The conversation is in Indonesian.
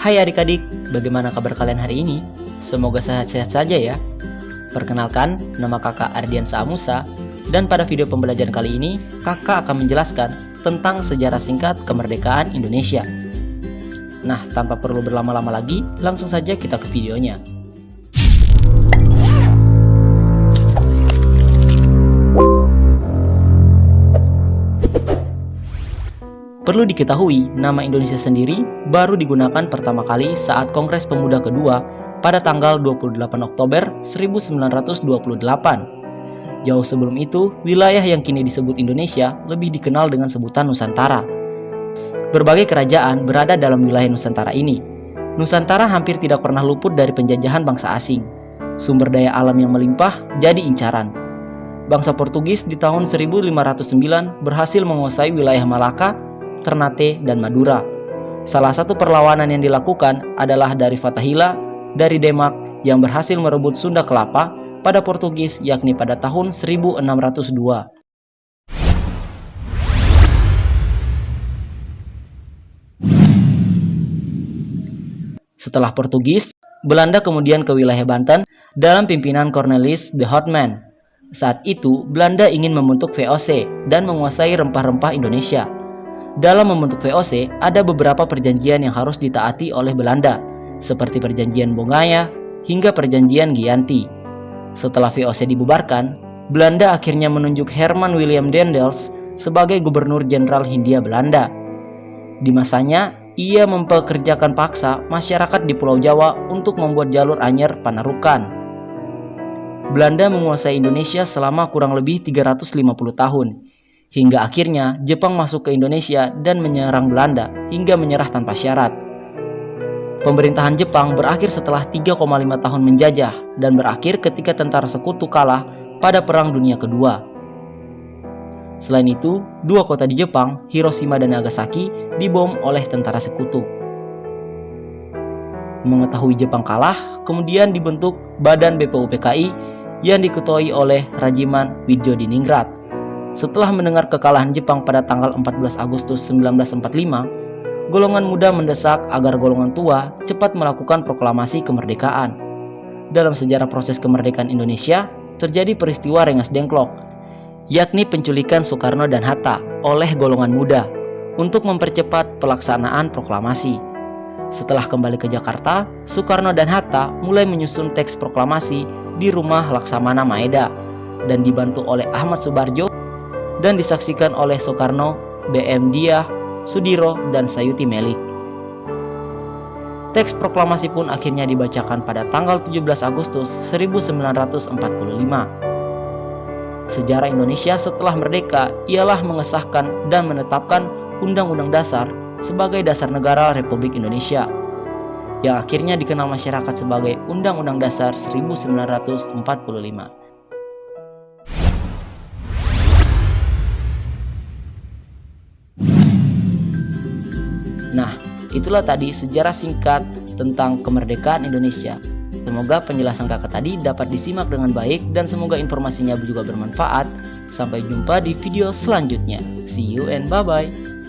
Hai adik-adik, bagaimana kabar kalian hari ini? Semoga sehat-sehat saja ya. Perkenalkan, nama kakak Ardiansa Amusa, dan pada video pembelajaran kali ini, kakak akan menjelaskan tentang sejarah singkat kemerdekaan Indonesia. Nah, tanpa perlu berlama-lama lagi, langsung saja kita ke videonya. Perlu diketahui, nama Indonesia sendiri baru digunakan pertama kali saat Kongres Pemuda kedua pada tanggal 28 Oktober 1928. Jauh sebelum itu, wilayah yang kini disebut Indonesia lebih dikenal dengan sebutan Nusantara. Berbagai kerajaan berada dalam wilayah Nusantara ini. Nusantara hampir tidak pernah luput dari penjajahan bangsa asing. Sumber daya alam yang melimpah jadi incaran. Bangsa Portugis di tahun 1509 berhasil menguasai wilayah Malaka, Ternate, dan Madura. Salah satu perlawanan yang dilakukan adalah dari Fathahillah dari Demak yang berhasil merebut Sunda Kelapa pada Portugis, yakni pada tahun 1602. Setelah Portugis, Belanda kemudian ke wilayah Banten dalam pimpinan Cornelis de Houtman. Saat itu, Belanda ingin membentuk VOC dan menguasai rempah-rempah Indonesia. Dalam membentuk VOC, ada beberapa perjanjian yang harus ditaati oleh Belanda, seperti perjanjian Bongaya hingga perjanjian Gianti. Setelah VOC dibubarkan, Belanda akhirnya menunjuk Herman William Daendels sebagai Gubernur Jenderal Hindia Belanda. Di masanya, ia mempekerjakan paksa masyarakat di Pulau Jawa untuk membuat jalur anyar Panarukan. Belanda menguasai Indonesia selama kurang lebih 350 tahun. Hingga akhirnya Jepang masuk ke Indonesia dan menyerang Belanda hingga menyerah tanpa syarat. Pemerintahan Jepang berakhir setelah 3,5 tahun menjajah dan berakhir ketika tentara sekutu kalah pada Perang Dunia Kedua. Selain itu, dua kota di Jepang, Hiroshima dan Nagasaki, dibom oleh tentara sekutu. Mengetahui Jepang kalah, kemudian dibentuk Badan BPUPKI yang diketuai oleh Rajiman Widjodiningrat. Setelah mendengar kekalahan Jepang pada tanggal 14 Agustus 1945, golongan muda mendesak agar golongan tua cepat melakukan proklamasi kemerdekaan. Dalam sejarah proses kemerdekaan Indonesia, terjadi peristiwa Rengas Dengklok, yakni penculikan Soekarno dan Hatta oleh golongan muda untuk mempercepat pelaksanaan proklamasi. Setelah kembali ke Jakarta, Soekarno dan Hatta mulai menyusun teks proklamasi di rumah Laksamana Maeda dan dibantu oleh Ahmad Subarjo dan disaksikan oleh Soekarno, B.M. Diah, Sudiro, dan Sayuti Melik. Teks proklamasi pun akhirnya dibacakan pada tanggal 17 Agustus 1945. Sejarah Indonesia setelah merdeka ialah mengesahkan dan menetapkan Undang-Undang Dasar sebagai dasar negara Republik Indonesia, yang akhirnya dikenal masyarakat sebagai Undang-Undang Dasar 1945. Nah, itulah tadi sejarah singkat tentang kemerdekaan Indonesia. Semoga penjelasan kakak tadi dapat disimak dengan baik dan semoga informasinya juga bermanfaat. Sampai jumpa di video selanjutnya. See you and bye-bye.